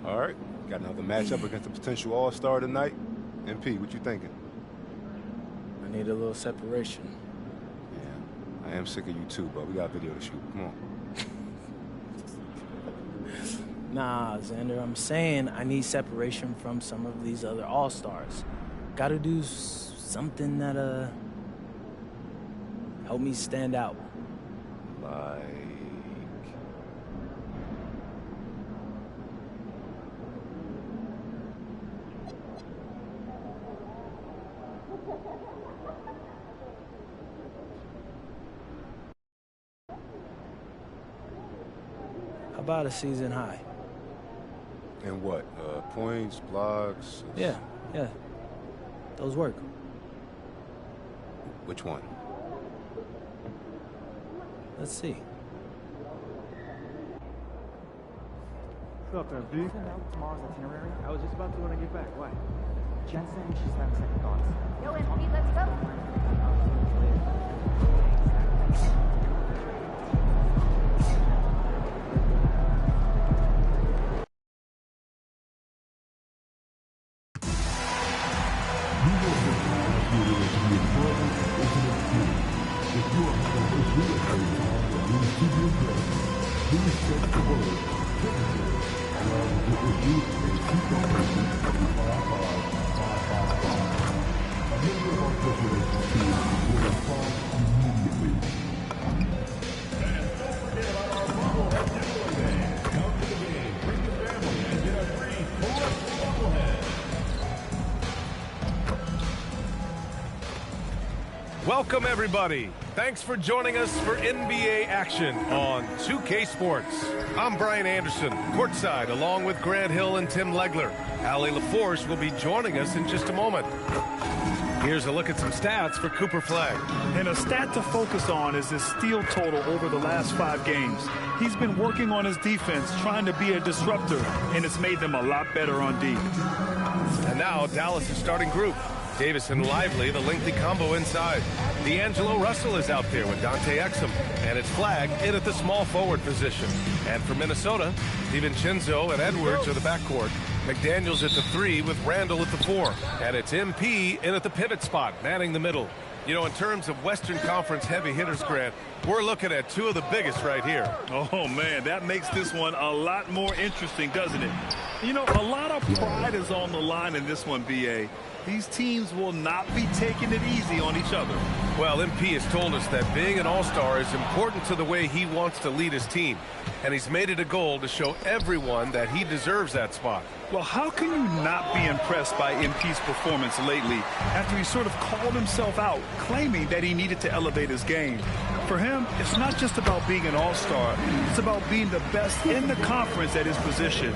All right, got another matchup against a potential all-star tonight. MP, what you thinking? I need a little separation. Yeah, I am sick of you too, but we got a video to shoot. Come on. Nah, Xander, I'm saying I need separation from some of these other all-stars. Gotta do something that, help me stand out. Like... How about a season high? And what? Points, blocks? Yeah. Those work. Which one? Let's see. What's up there, B? Out tomorrow's itinerary. I was just about to when I get back. Why? Jensen, she's having second thoughts. Yo, MP, let's go. Welcome, everybody. Thanks for joining us for NBA action on 2K Sports. I'm Brian Anderson, courtside, along with Grant Hill and Tim Legler. Allie LaForce will be joining us in just a moment. Here's a look at some stats for Cooper Flagg. And a stat to focus on is his steal total over the last 5 games. He's been working on his defense, trying to be a disruptor, and it's made them a lot better on D. And now, Dallas' starting group. Davis and Lively, the lengthy combo inside. D'Angelo Russell is out there with Dante Exum. And it's Flagg in at the small forward position. And for Minnesota, DiVincenzo and Edwards are the backcourt. McDaniels at the 3 with Randall at the 4. And it's MP in at the pivot spot, manning the middle. You know, in terms of Western Conference heavy hitters, Grant, we're looking at 2 of the biggest right here. Oh, man, that makes this one a lot more interesting, doesn't it? You know, a lot of pride is on the line in this one, B.A. These teams will not be taking it easy on each other. Well, MP has told us that being an all-star is important to the way he wants to lead his team. And he's made it a goal to show everyone that he deserves that spot. Well, how can you not be impressed by MP's performance lately after he sort of called himself out, claiming that he needed to elevate his game? For him, it's not just about being an all-star. It's about being the best in the conference at his position.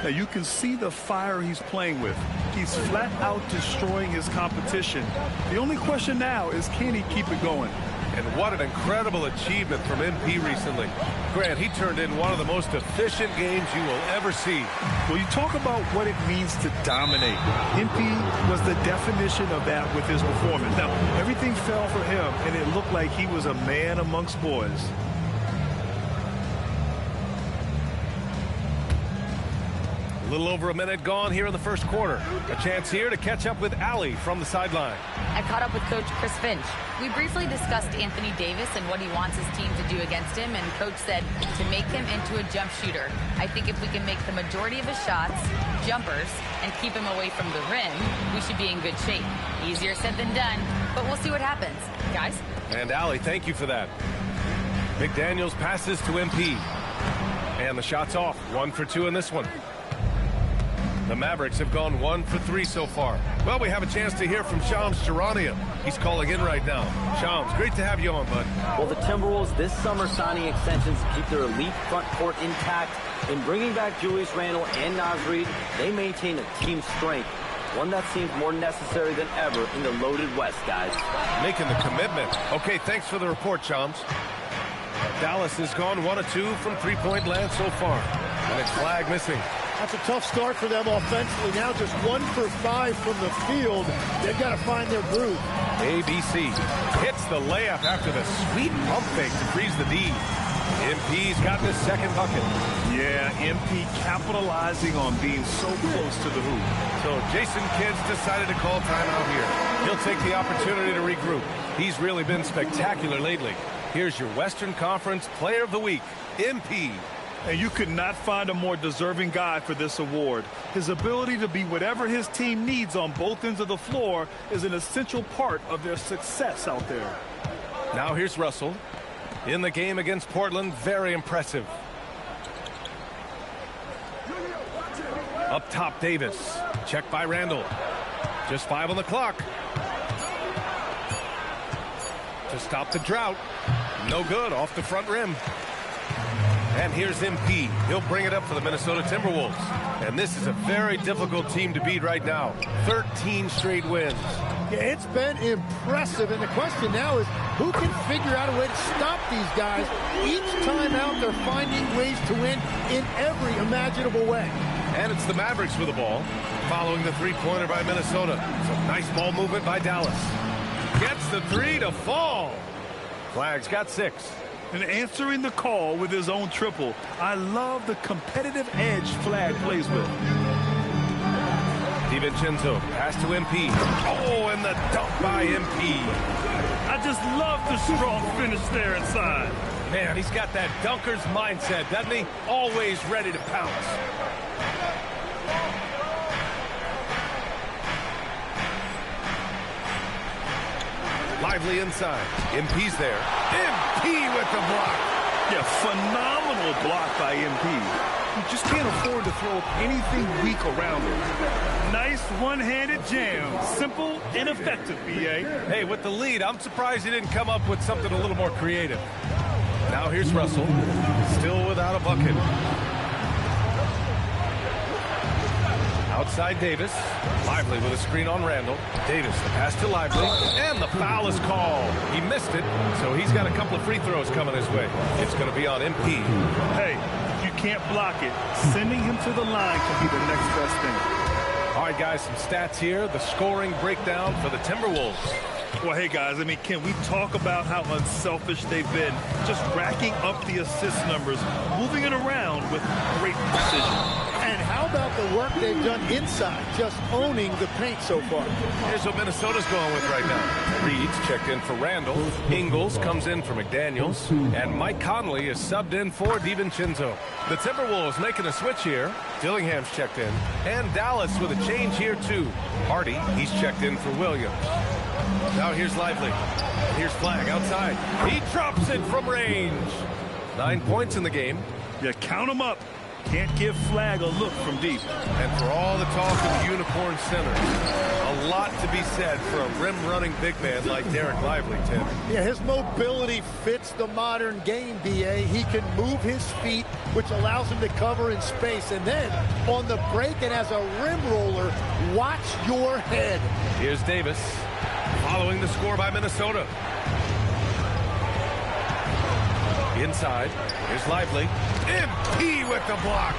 Now, you can see the fire he's playing with. He's flat out destroying his competition. The only question now is, can he keep it going? And what an incredible achievement from MP recently. Grant, he turned in one of the most efficient games you will ever see. Well, you talk about what it means to dominate. MP was the definition of that with his performance. Now, everything fell for him, and it looked like he was a man amongst boys. A little over a minute gone here in the first quarter. A chance here to catch up with Allie from the sideline. I caught up with Coach Chris Finch. We briefly discussed Anthony Davis and what he wants his team to do against him, and Coach said to make him into a jump shooter. I think if we can make the majority of his shots jumpers and keep him away from the rim, we should be in good shape. Easier said than done, but we'll see what happens. Guys? And Allie, thank you for that. McDaniels passes to MP. And the shot's off. 1 for 2 in this one. The Mavericks have gone 1 for 3 so far. Well, we have a chance to hear from Shams Charania. He's calling in right now. Shams, great to have you on, bud. Well, the Timberwolves this summer signing extensions to keep their elite front court intact. In bringing back Julius Randle and Naz Reid, they maintain a team strength, one that seems more necessary than ever in the loaded West, guys. Making the commitment. Okay, thanks for the report, Shams. Dallas has gone 1 of 2 from three-point land so far. And it's Flagg missing. That's a tough start for them offensively. Now just 1 for 5 from the field. They've got to find their groove. ABC hits the layup after the sweet pump fake to freeze the D. MP's gotten his second bucket. Yeah, MP capitalizing on being so close to the hoop. So Jason Kidd's decided to call timeout here. He'll take the opportunity to regroup. He's really been spectacular lately. Here's your Western Conference Player of the Week, MP. And you could not find a more deserving guy for this award. His ability to be whatever his team needs on both ends of the floor is an essential part of their success out there. Now here's Russell. In the game against Portland, very impressive. Up top, Davis. Check by Randall. Just 5 on the clock. To stop the drought. No good, off the front rim. And here's MP. He'll bring it up for the Minnesota Timberwolves. And this is a very difficult team to beat right now. 13 straight wins. Yeah, it's been impressive. And the question now is, who can figure out a way to stop these guys? Each time out, they're finding ways to win in every imaginable way. And it's the Mavericks with the ball, following the three-pointer by Minnesota. Some nice ball movement by Dallas. Gets the three to fall. Flag's got 6. And answering the call with his own triple. I love the competitive edge Flag plays with. DiVincenzo, pass to MP. Oh, and the dunk by MP. I just love the strong finish there inside. Man, he's got that dunker's mindset, doesn't he? Always ready to pounce. Lively inside. MP's there. MP with the block. Yeah, phenomenal block by MP. You just can't afford to throw anything weak around him. Nice one-handed jam. Simple and effective, B.A. Hey, with the lead, I'm surprised he didn't come up with something a little more creative. Now here's Russell. Still without a bucket. Outside Davis. Lively with a screen on Randall. Davis, the pass to Lively. And the foul is called. He missed it, so he's got a couple of free throws coming his way. It's going to be on MP. Hey, if you can't block it, sending him to the line can be the next best thing. All right, guys, some stats here. The scoring breakdown for the Timberwolves. Well, hey, guys, I mean, can we talk about how unselfish they've been? Just racking up the assist numbers, moving it around with great precision. And how about the work they've done inside, just owning the paint so far? Here's what Minnesota's going with right now. Reed's checked in for Randall. Ingles comes in for McDaniels. And Mike Conley is subbed in for DiVincenzo. The Timberwolves making a switch here. Dillingham's checked in. And Dallas with a change here, too. Hardy, he's checked in for Williams. Now here's Lively. And here's Flag outside. He drops it from range. 9 points in the game. Yeah, count them up. Can't give Flag a look from deep. And for all the talk of unicorn centers, a lot to be said for a rim-running big man like Derek Lively, Tim. Yeah, his mobility fits the modern game, B.A. He can move his feet, which allows him to cover in space. And then, on the break and as a rim roller, watch your head. Here's Davis, following the score by Minnesota. Inside, here's Lively. MP with the block.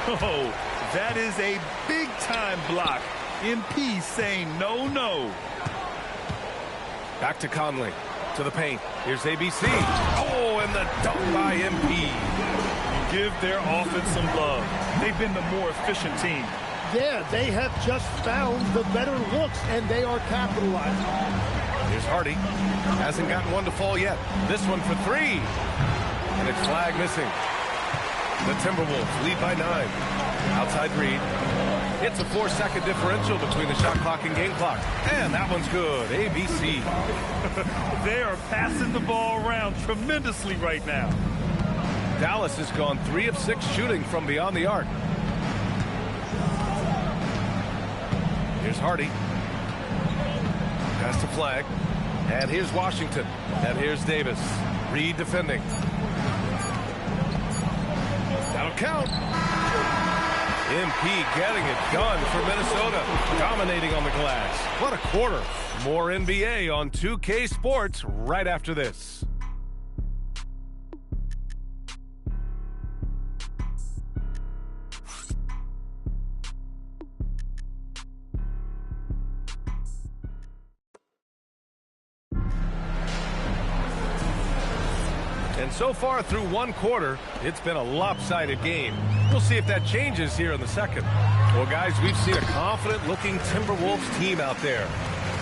Oh, that is a big-time block. MP saying no, no. Back to Conley, to the paint. Here's ABC. Oh, and the dunk by MP. Give their offense some love. They've been the more efficient team. Yeah, they have just found the better looks, and they are capitalizing. Here's Hardy. Hasn't gotten one to fall yet. This one for 3. And it's Flag missing. The Timberwolves lead by 9. Outside Reed. It's a 4-second differential between the shot clock and game clock. And that one's good. ABC. They are passing the ball around tremendously right now. Dallas has gone 3 of 6 shooting from beyond the arc. Here's Hardy. Pass to Flag. And here's Washington. And here's Davis. Reed defending. That'll count. MP getting it done for Minnesota. Dominating on the glass. What a quarter. More NBA on 2K Sports right after this. And so far through one quarter, it's been a lopsided game. We'll see if that changes here in the second. Well, guys, we've seen a confident-looking Timberwolves team out there.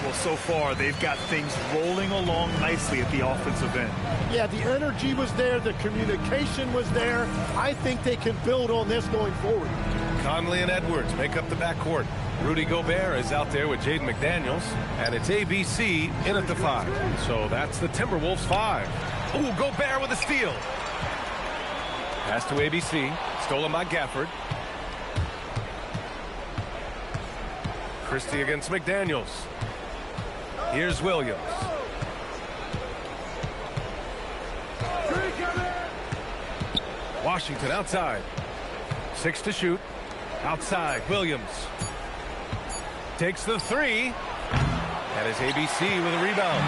Well, so far, they've got things rolling along nicely at the offensive end. Yeah, the energy was there. The communication was there. I think they can build on this going forward. Conley and Edwards make up the backcourt. Rudy Gobert is out there with Jaden McDaniels, and it's ABC in at the 5. So that's the Timberwolves 5. Ooh, Gobert with a steal. Pass to ABC, stolen by Gafford. Christie against McDaniels. Here's Williams. Washington outside. 6 to shoot. Outside, Williams. Takes the 3. That is ABC with a rebound.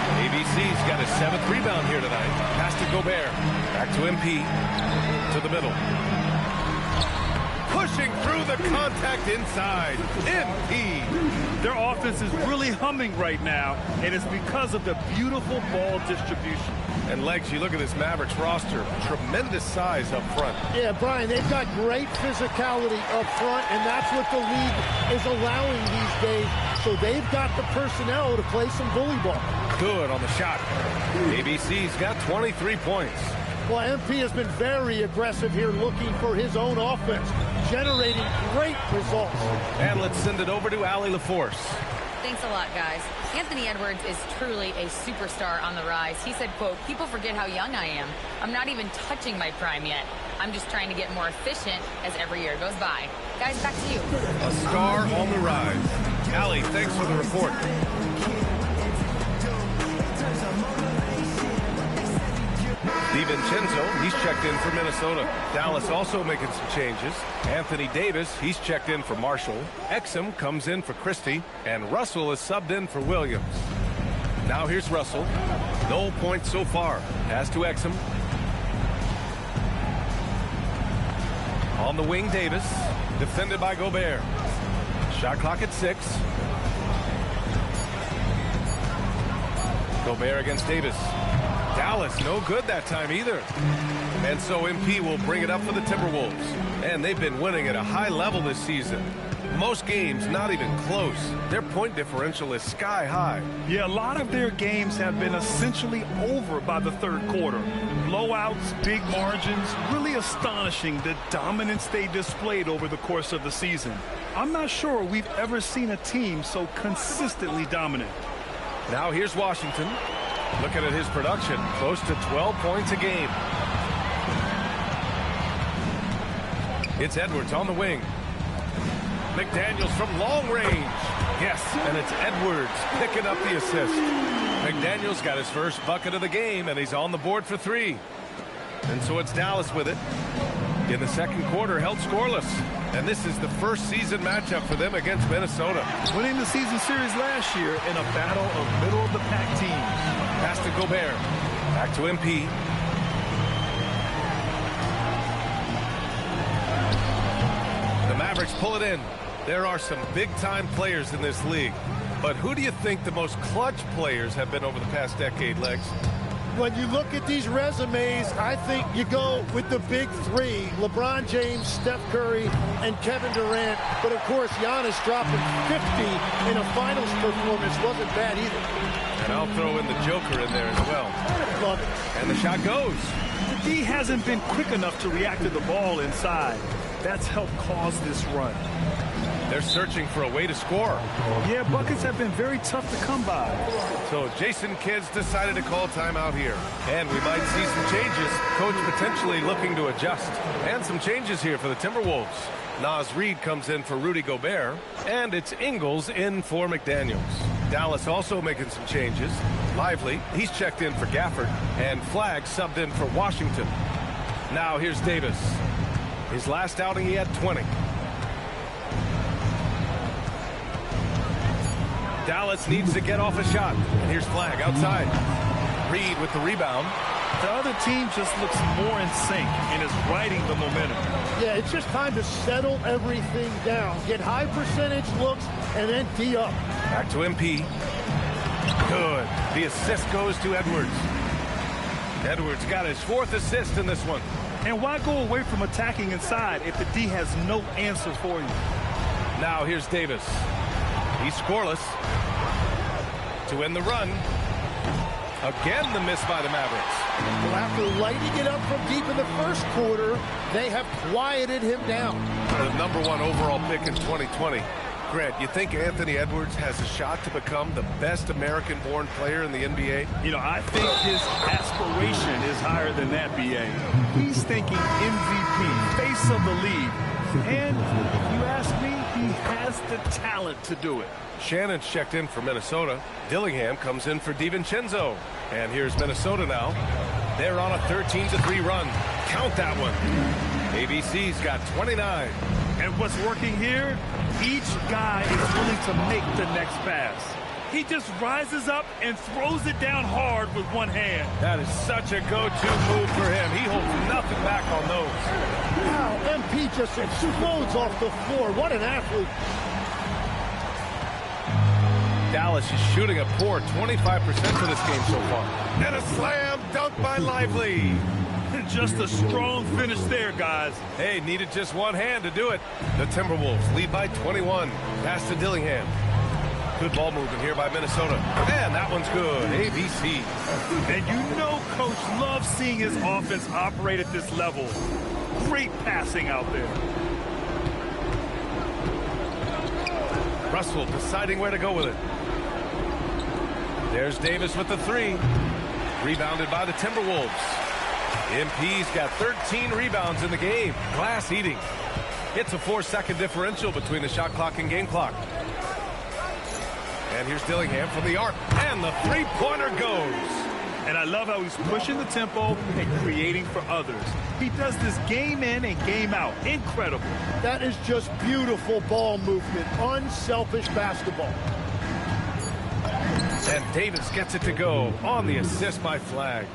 ABC's got his 7th rebound here tonight. Pass to Gobert. Back to MP. To the middle. Pushing through the contact inside. MP. Their offense is really humming right now, and it's because of the beautiful ball distribution. And Legs, you look at this Mavericks roster, tremendous size up front. Yeah, Brian, they've got great physicality up front, and that's what the league is allowing these days. So they've got the personnel to play some bully ball. Good on the shot. ABC's got 23 points. Well, MP has been very aggressive here, looking for his own offense, generating great results. And let's send it over to Allie LaForce. Thanks a lot, guys. Anthony Edwards is truly a superstar on the rise. He said, quote, "People forget how young I am. I'm not even touching my prime yet. I'm just trying to get more efficient as every year goes by." Guys, back to you. A star on the rise. Allie, thanks for the report. DiVincenzo, he's checked in for Minnesota. Dallas also making some changes. Anthony Davis, he's checked in for Marshall. Exum comes in for Christie. And Russell is subbed in for Williams. Now here's Russell. No points so far. Pass to Exum. On the wing, Davis. Defended by Gobert. Shot clock at 6. Gobert against Davis. Dallas, no good that time either. And so MP will bring it up for the Timberwolves. And they've been winning at a high level this season. Most games not even close. Their point differential is sky high. Yeah, a lot of their games have been essentially over by the third quarter. Blowouts, big margins, really astonishing the dominance they displayed over the course of the season. I'm not sure we've ever seen a team so consistently dominant. Now here's Washington. Looking at his production, close to 12 points a game. It's Edwards on the wing. McDaniels from long range. Yes, and it's Edwards picking up the assist. McDaniels got his first bucket of the game, and he's on the board for 3. And so it's Dallas with it. In the second quarter, held scoreless. And this is the first season matchup for them against Minnesota. Winning the season series last year in a battle of middle-of-the-pack teams. Pass to Gobert. Back to MP. The Mavericks pull it in. There are some big-time players in this league. But who do you think the most clutch players have been over the past decade, Legs? When you look at these resumes, I think you go with the big 3, LeBron James, Steph Curry, and Kevin Durant. But, of course, Giannis dropping 50 in a finals performance wasn't bad either. And I'll throw in the Joker in there as well. Love it. And the shot goes. The D hasn't been quick enough to react to the ball inside. That's helped cause this run. They're searching for a way to score. Yeah, buckets have been very tough to come by. So Jason Kidd's decided to call timeout here. And we might see some changes. Coach potentially looking to adjust. And some changes here for the Timberwolves. Naz Reid comes in for Rudy Gobert. And it's Ingles in for McDaniels. Dallas also making some changes. Lively, he's checked in for Gafford. And Flagg subbed in for Washington. Now here's Davis. His last outing, he had 20. Dallas needs to get off a shot. And here's Flagg outside. Reid with the rebound. The other team just looks more in sync and is riding the momentum. Yeah, it's just time to settle everything down. Get high percentage looks and then D up. Back to MP. Good. The assist goes to Edwards. Edwards got his 4th assist in this one. And why go away from attacking inside if the D has no answer for you? Now here's Davis. He's scoreless. To end the run. Again, the miss by the Mavericks. Well, after lighting it up from deep in the first quarter, they have quieted him down. The #1 overall pick in 2020. Grant, you think Anthony Edwards has a shot to become the best American-born player in the NBA? You know, I think his aspiration is higher than that, B.A. He's thinking MVP, face of the league. And if you ask me, he has the talent to do it. Shannon's checked in for Minnesota. Dillingham comes in for DiVincenzo. And here's Minnesota now. They're on a 13-3 run. Count that one. ABC's got 29. And what's working here? Each guy is willing to make the next pass. He just rises up and throws it down hard with one hand. That is such a go-to move for him. He holds nothing back on those. Wow, MP just explodes off the floor. What an athlete. Dallas is shooting a poor 25% for this game so far. And a slam dunk by Lively. Just a strong finish there, guys. Hey, needed just one hand to do it. The Timberwolves lead by 21. Pass to Dillingham. Good ball movement here by Minnesota. And that one's good. ABC. And you know Coach loves seeing his offense operate at this level. Great passing out there. Russell deciding where to go with it. There's Davis with the 3. Rebounded by the Timberwolves. MP's got 13 rebounds in the game. Glass eating. It's a 4-second differential between the shot clock and game clock. And here's Dillingham from the arc. And the 3-pointer goes. And I love how he's pushing the tempo and creating for others. He does this game in and game out. Incredible. That is just beautiful ball movement. Unselfish basketball. And Davis gets it to go on the assist by Flag.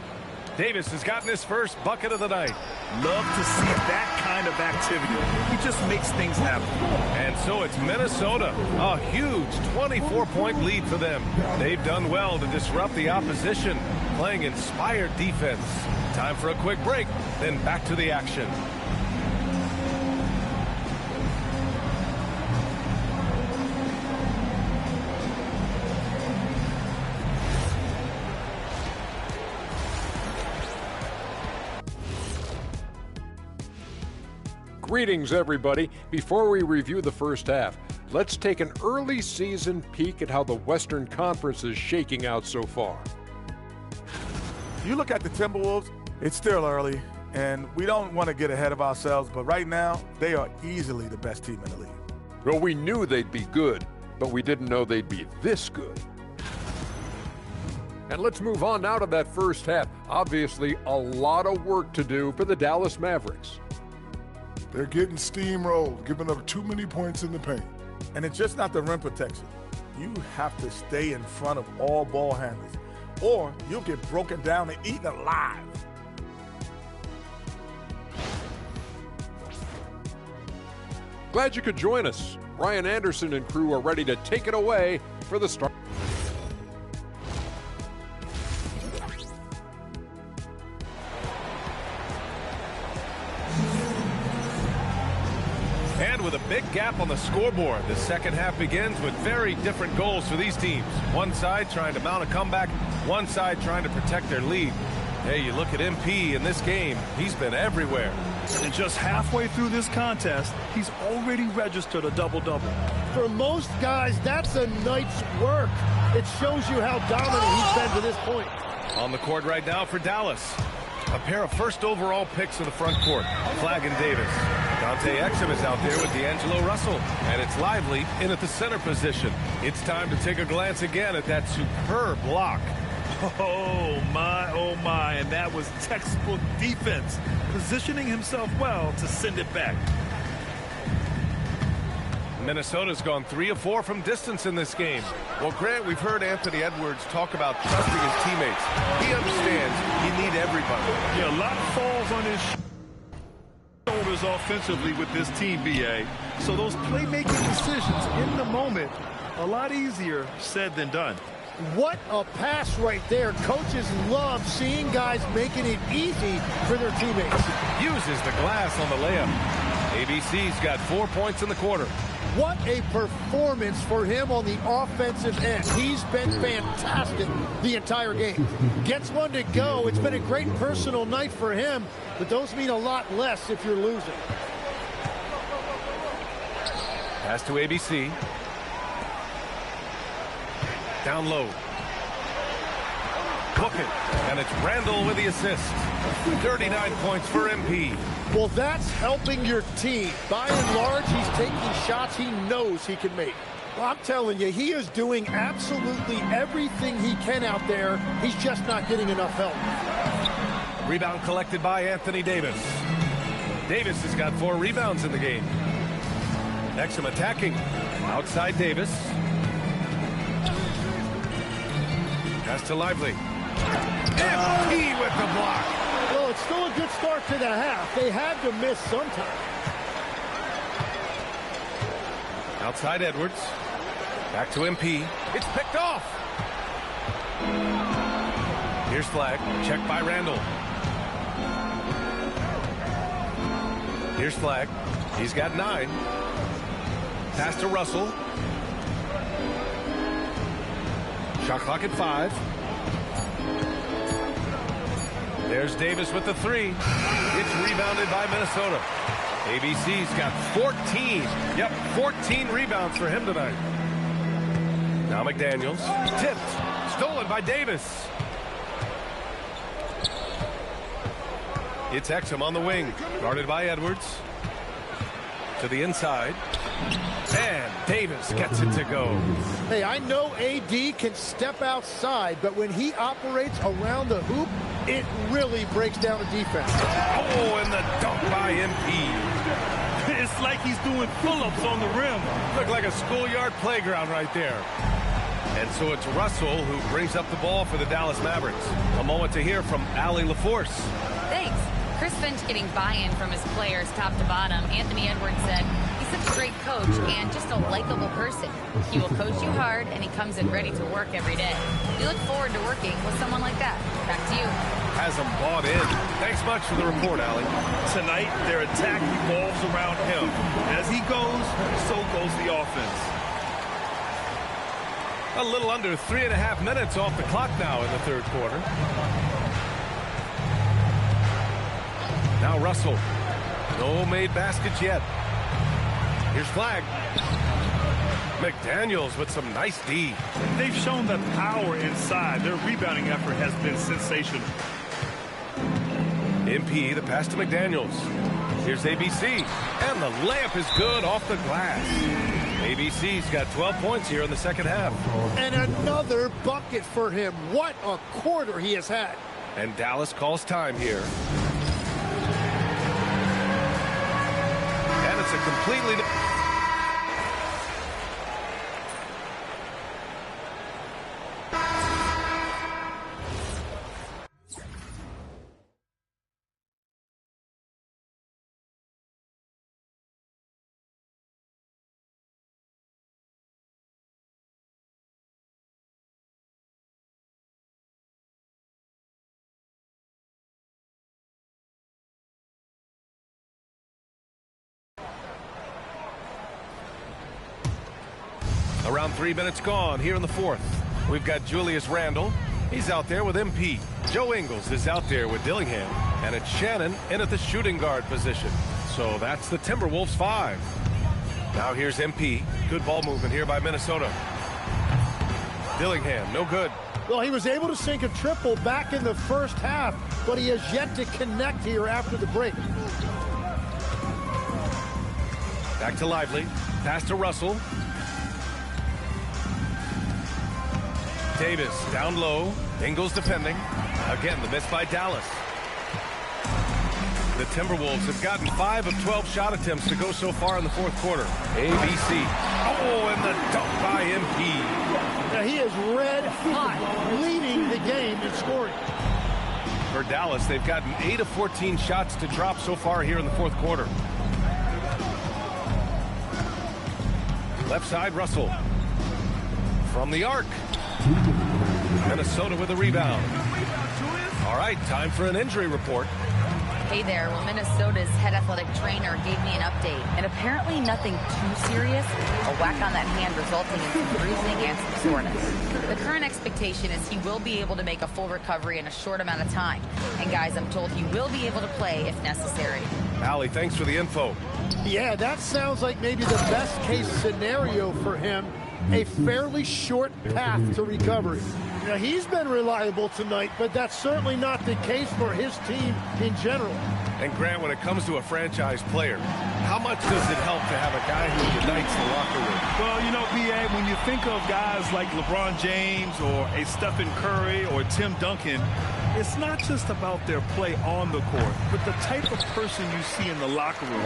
Davis has gotten his first bucket of the night. Love to see that kind of activity. He just makes things happen. And so it's Minnesota. A huge 24-point lead for them. They've done well to disrupt the opposition, playing inspired defense. Time for a quick break, then back to the action. Greetings, everybody. Before we review the first half, let's take an early season peek at how the Western Conference is shaking out so far. You look at the Timberwolves, it's still early, and we don't want to get ahead of ourselves, but right now, they are easily the best team in the league. Well, we knew they'd be good, but we didn't know they'd be this good. And let's move on now to that first half. Obviously, a lot of work to do for the Dallas Mavericks. They're getting steamrolled, giving up too many points in the paint. And it's just not the rim protection. You have to stay in front of all ball handlers, or you'll get broken down and eaten alive. Glad you could join us. Ryan Anderson and crew are ready to take it away for the start. And with a big gap on the scoreboard, the second half begins with very different goals for these teams. One side trying to mount a comeback, one side trying to protect their lead. Hey, you look at MP in this game, he's been everywhere. And just halfway through this contest, he's already registered a double-double. For most guys, that's a night's work. It shows you how dominant he's been to this point. On the court right now for Dallas. A pair of first overall picks in the front court, Flag and Davis. Dante Exum is out there with D'Angelo Russell, and it's Lively in at the center position. It's time to take a glance again at that superb block. Oh my, and that was textbook defense, positioning himself well to send it back. Minnesota's gone 3 of 4 from distance in this game. Well, Grant, we've heard Anthony Edwards talk about trusting his teammates. He understands he needs everybody. Yeah, a lot falls on his shoulders offensively with this team, BA. So those playmaking decisions in the moment, a lot easier said than done. What a pass right there. Coaches love seeing guys making it easy for their teammates. Uses the glass on the layup. ABC's got 4 points in the quarter. What a performance for him on the offensive end. He's been fantastic the entire game. Gets one to go. It's been a great personal night for him, but those mean a lot less if you're losing. Pass to ABC. Down low. Book it. And it's Randall with the assist. 39 points for MP. Well, that's helping your team. By and large, he's taking shots he knows he can make. Well, I'm telling you, he is doing absolutely everything he can out there. He's just not getting enough help. Rebound collected by Anthony Davis. Davis has got 4 rebounds in the game. Exum attacking. Outside Davis. Pass to Lively. MP with the block. Well, it's still a good start to the half. They had to miss sometime. Outside Edwards. Back to MP. It's picked off. Here's flag. Checked by Randall. Here's flag. He's got 9. Pass to Russell. Shot clock at 5. There's Davis with the 3. It's rebounded by Minnesota. ABC's got 14. Yep, 14 rebounds for him tonight. Now McDaniels. Tipped. Stolen by Davis. It's Exum on the wing. Guarded by Edwards. To the inside. And Davis gets it to go. Hey, I know AD can step outside, but when he operates around the hoop, it really breaks down the defense. Oh, and the dunk by MP. It's like he's doing pull-ups on the rim. Looked like a schoolyard playground right there. And so it's Russell who brings up the ball for the Dallas Mavericks. A moment to hear from Allie LaForce. Thanks. Chris Finch getting buy-in from his players top to bottom. Anthony Edwards said he's such a great coach and just a likable person. He will coach you hard, and he comes in ready to work every day. We look forward to working with someone like that. Back to you. Has him bought in. Thanks much for the report, Allie. Tonight, their attack revolves around him. As he goes, so goes the offense. A little under 3.5 minutes off the clock now in the third quarter. Now Russell. No made baskets yet. Here's flag. McDaniels with some nice D. They've shown the power inside. Their rebounding effort has been sensational. MP, the pass to McDaniels. Here's ABC. And the layup is good off the glass. ABC's got 12 points here in the second half. And another bucket for him. What a quarter he has had. And Dallas calls time here. And it's a completely... Around 3 minutes gone here in the fourth. We've got Julius Randle. He's out there with MP. Joe Ingles is out there with Dillingham. And it's Shannon in at the shooting guard position. So that's the Timberwolves 5. Now here's MP. Good ball movement here by Minnesota. Dillingham, no good. Well, he was able to sink a triple back in the first half, but he has yet to connect here after the break. Back to Lively. Pass to Russell. Davis down low. Ingles defending. Again, the miss by Dallas. The Timberwolves have gotten 5 of 12 shot attempts to go so far in the fourth quarter. ABC. Oh, and the dunk by MP. Now he is red hot, leading the game in scoring. For Dallas, they've gotten 8 of 14 shots to drop so far here in the fourth quarter. Left side, Russell. From the arc. Minnesota with a rebound. All right, time for an injury report. Hey there. Well, Minnesota's head athletic trainer gave me an update, and apparently nothing too serious. A whack on that hand resulting in some bruising and some soreness. The current expectation is he will be able to make a full recovery in a short amount of time. And guys, I'm told he will be able to play if necessary. Allie, thanks for the info. Yeah, that sounds like maybe the best case scenario for him. A fairly short path to recovery. Now, he's been reliable tonight, but that's certainly not the case for his team in general. And Grant, when it comes to a franchise player, how much does it help to have a guy who unites the locker room? Well, you know, B.A., when you think of guys like LeBron James or a Stephen Curry or Tim Duncan, it's not just about their play on the court, but the type of person you see in the locker room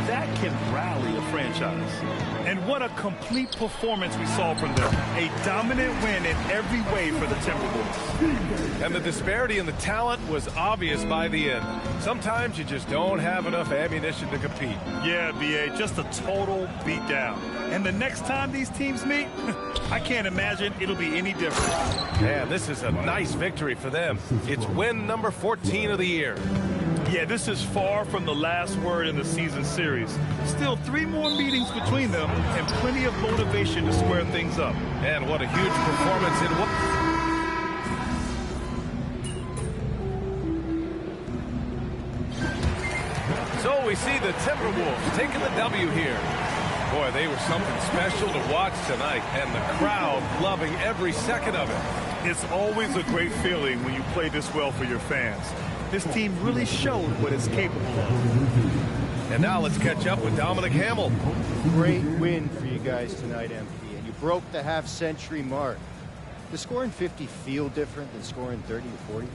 that can rally a franchise. And what a complete performance we saw from them. A dominant win in every way for the Timberwolves. And the disparity in the talent was obvious by the end. Sometimes you just don't have enough ammunition to compete. Yeah, B.A., just a total beatdown. And the next time these teams meet, I can't imagine it'll be any different. Man, this is a nice victory for them. It's win number 14 of the year. Yeah, this is far from the last word in the season series. Still 3 more meetings between them and plenty of motivation to square things up. And what a huge performance it was. So we see the Timberwolves taking the W here. Boy, they were something special to watch tonight, and the crowd loving every second of it. It's always a great feeling when you play this well for your fans. This team really showed what it's capable of. And now let's catch up with Dominic Hamill. Great win for you guys tonight, MP, and you broke the half-century mark. Does scoring 50 feel different than scoring 30 or 40?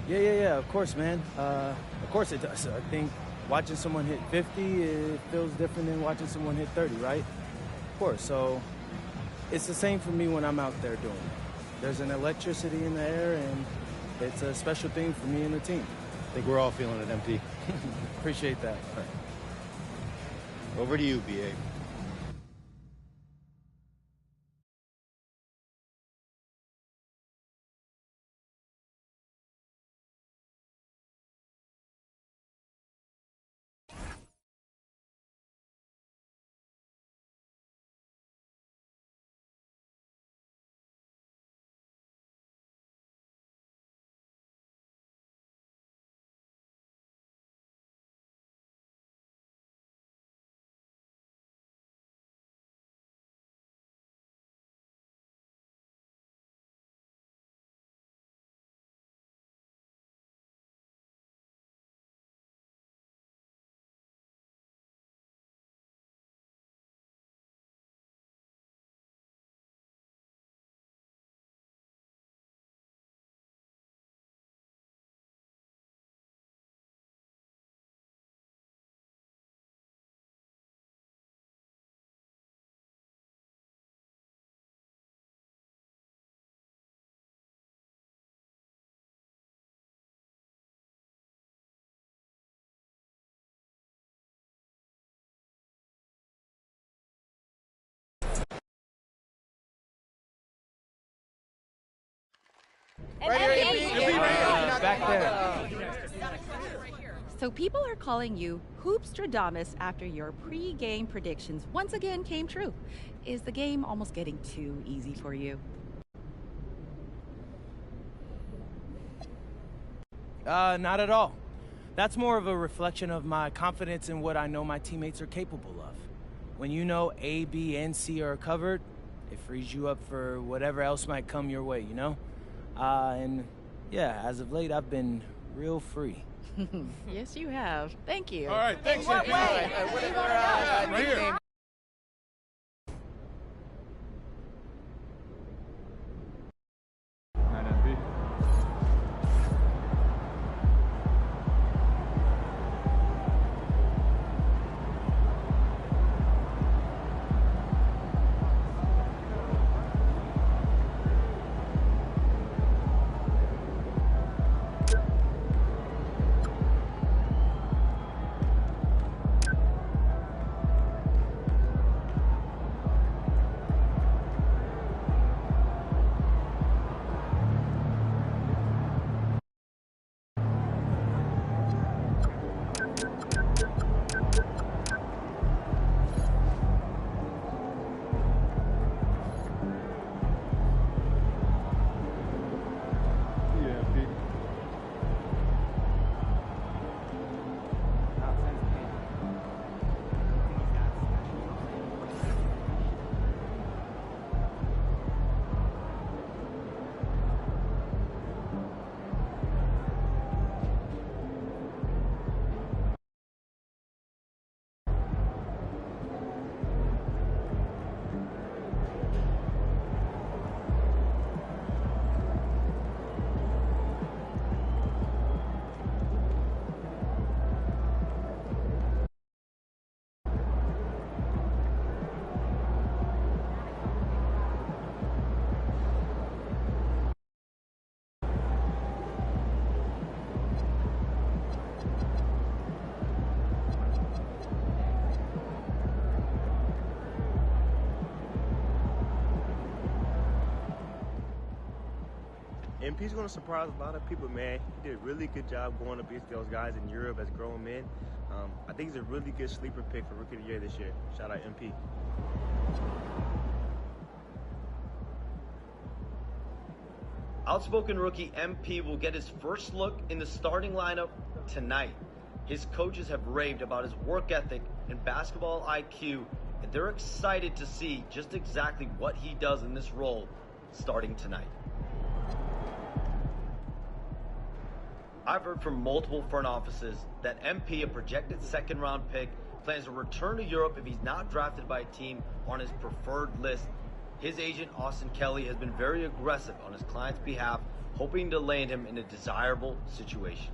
Yeah, of course, man. Of course it does. I think watching someone hit 50, it feels different than watching someone hit 30, right? Of course. So it's the same for me when I'm out there doing it. There's an electricity in the air, and it's a special thing for me and the team. I think we're all feeling it, MP. Appreciate that. Over to you, B.A. Back there. So people are calling you Hoopstradamus after your pre-game predictions once again came true. Is the game almost getting too easy for you? Not at all. That's more of a reflection of my confidence in what I know my teammates are capable of. When you know A, B, and C are covered, it frees you up for whatever else might come your way, you know? And yeah, as of late, I've been real free. Yes, you have. Thank you. All right, thanks. In what way? Right here. MP's going to surprise a lot of people, man. He did a really good job going up against those guys in Europe as grown men. I think he's a really good sleeper pick for Rookie of the Year this year. Shout out MP. Outspoken rookie MP will get his first look in the starting lineup tonight. His coaches have raved about his work ethic and basketball IQ, and they're excited to see just exactly what he does in this role starting tonight. I've heard from multiple front offices that MP, a projected second-round pick, plans to return to Europe if he's not drafted by a team on his preferred list. His agent, Austin Kelly, has been very aggressive on his client's behalf, hoping to land him in a desirable situation.